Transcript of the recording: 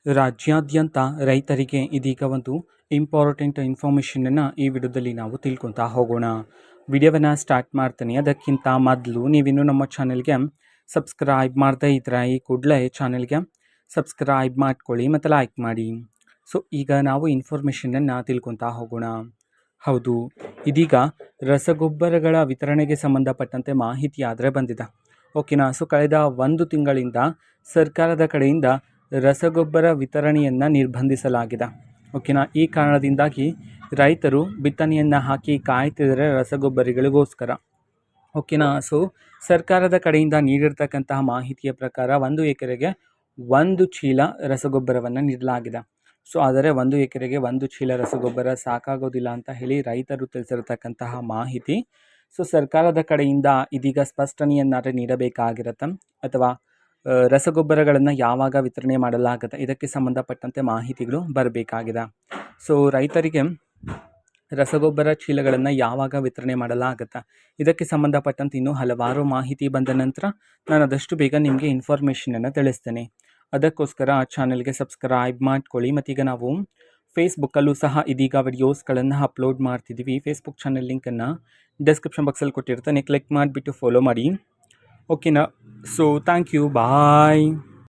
ರಾಜ್ಯಾದ್ಯಂತ ರೈತರಿಗೆ ಇದೀಗ ಒಂದು ಇಂಪಾರ್ಟೆಂಟ್ ಇನ್ಫಾರ್ಮೇಷನನ್ನು ಈ ವಿಡಿಯೋದಲ್ಲಿ ನಾವು ತಿಳ್ಕೊತಾ ಹೋಗೋಣ. ವಿಡಿಯೋವನ್ನು ಸ್ಟಾರ್ಟ್ ಮಾಡ್ತೀನಿ. ಅದಕ್ಕಿಂತ ಮೊದಲು ನೀವಿನ್ನೂ ನಮ್ಮ ಚಾನೆಲ್ಗೆ ಸಬ್ಸ್ಕ್ರೈಬ್ ಮಾಡ್ತಾ ಇದ್ರೆ ಈ ಕೂಡಲೇ ಚಾನೆಲ್ಗೆ ಸಬ್ಸ್ಕ್ರೈಬ್ ಮಾಡ್ಕೊಳ್ಳಿ ಮತ್ತು ಲೈಕ್ ಮಾಡಿ. ಸೊ ಈಗ ನಾವು ಇನ್ಫಾರ್ಮೇಷನನ್ನು ತಿಳ್ಕೊತಾ ಹೋಗೋಣ. ಹೌದು, ಇದೀಗ ರಸಗೊಬ್ಬರಗಳ ವಿತರಣೆಗೆ ಸಂಬಂಧಪಟ್ಟಂತೆ ಮಾಹಿತಿ ಆದರೆ ಬಂದಿದೆ. ಓಕೆನಾ. ಸೊ ಕಳೆದ ಒಂದು ತಿಂಗಳಿಂದ ಸರ್ಕಾರದ ಕಡೆಯಿಂದ ರಸಗೊಬ್ಬರ ವಿತರಣೆಯನ್ನು ನಿರ್ಬಂಧಿಸಲಾಗಿದೆ. ಓಕೆನಾ. ಈ ಕಾರಣದಿಂದಾಗಿ ರೈತರು ಬಿತ್ತನೆಯನ್ನು ಹಾಕಿ ಕಾಯ್ತಿದ್ದಾರೆ ರಸಗೊಬ್ಬರಗಳಿಗೋಸ್ಕರ. ಓಕೆನಾ. ಸೊ ಸರ್ಕಾರದ ಕಡೆಯಿಂದ ನೀಡಿರ್ತಕ್ಕಂತಹ ಮಾಹಿತಿಯ ಪ್ರಕಾರ 1 ಎಕರೆಗೆ 1 ಚೀಲ ರಸಗೊಬ್ಬರವನ್ನು ನೀಡಲಾಗಿದೆ. ಸೊ ಆದರೆ 1 ಎಕರೆಗೆ 1 ಚೀಲ ರಸಗೊಬ್ಬರ ಸಾಕಾಗೋದಿಲ್ಲ ಅಂತ ಹೇಳಿ ರೈತರು ತಿಳಿಸಿರ್ತಕ್ಕಂತಹ ಮಾಹಿತಿ. ಸೊ ಸರ್ಕಾರದ ಕಡೆಯಿಂದ ಇದೀಗ ಸ್ಪಷ್ಟನೆಯನ್ನಾದರೆ ನೀಡಬೇಕಾಗಿರುತ್ತೆ, ಅಥವಾ ರಸಗೊಬ್ಬರಗಳನ್ನು ಯಾವಾಗ ವಿತರಣೆ ಮಾಡಲಾಗುತ್ತೆ ಇದಕ್ಕೆ ಸಂಬಂಧಪಟ್ಟಂತೆ ಮಾಹಿತಿಗಳು ಬರಬೇಕಾಗಿದೆ. ಸೊ ರೈತರಿಗೆ ರಸಗೊಬ್ಬರ ಚೀಲಗಳನ್ನು ಯಾವಾಗ ವಿತರಣೆ ಮಾಡಲಾಗುತ್ತೆ ಇದಕ್ಕೆ ಸಂಬಂಧಪಟ್ಟಂತೆ ಇನ್ನೂ ಹಲವಾರು ಮಾಹಿತಿ ಬಂದ ನಂತರ ನಾನು ಆದಷ್ಟು ಬೇಗ ನಿಮಗೆ ಇನ್ಫಾರ್ಮೇಷನನ್ನು ತಿಳಿಸ್ತೇನೆ. ಅದಕ್ಕೋಸ್ಕರ ಚಾನಲ್ಗೆ ಸಬ್ಸ್ಕ್ರೈಬ್ ಮಾಡ್ಕೊಳ್ಳಿ. ಮತ್ತೀಗ ನಾವು ಫೇಸ್ಬುಕ್ಕಲ್ಲೂ ಸಹ ಇದೀಗ ವಿಡಿಯೋಸ್ಗಳನ್ನು ಅಪ್ಲೋಡ್ ಮಾಡ್ತಿದ್ದೀವಿ. ಫೇಸ್ಬುಕ್ ಚಾನಲ್ ಲಿಂಕನ್ನು ಡಿಸ್ಕ್ರಿಪ್ಷನ್ ಬಾಕ್ಸಲ್ಲಿ ಕೊಟ್ಟಿರ್ತಾನೆ, ಕ್ಲಿಕ್ ಮಾಡಿಬಿಟ್ಟು ಫಾಲೋ ಮಾಡಿ. ಓಕೆನಾ. So thank you, bye.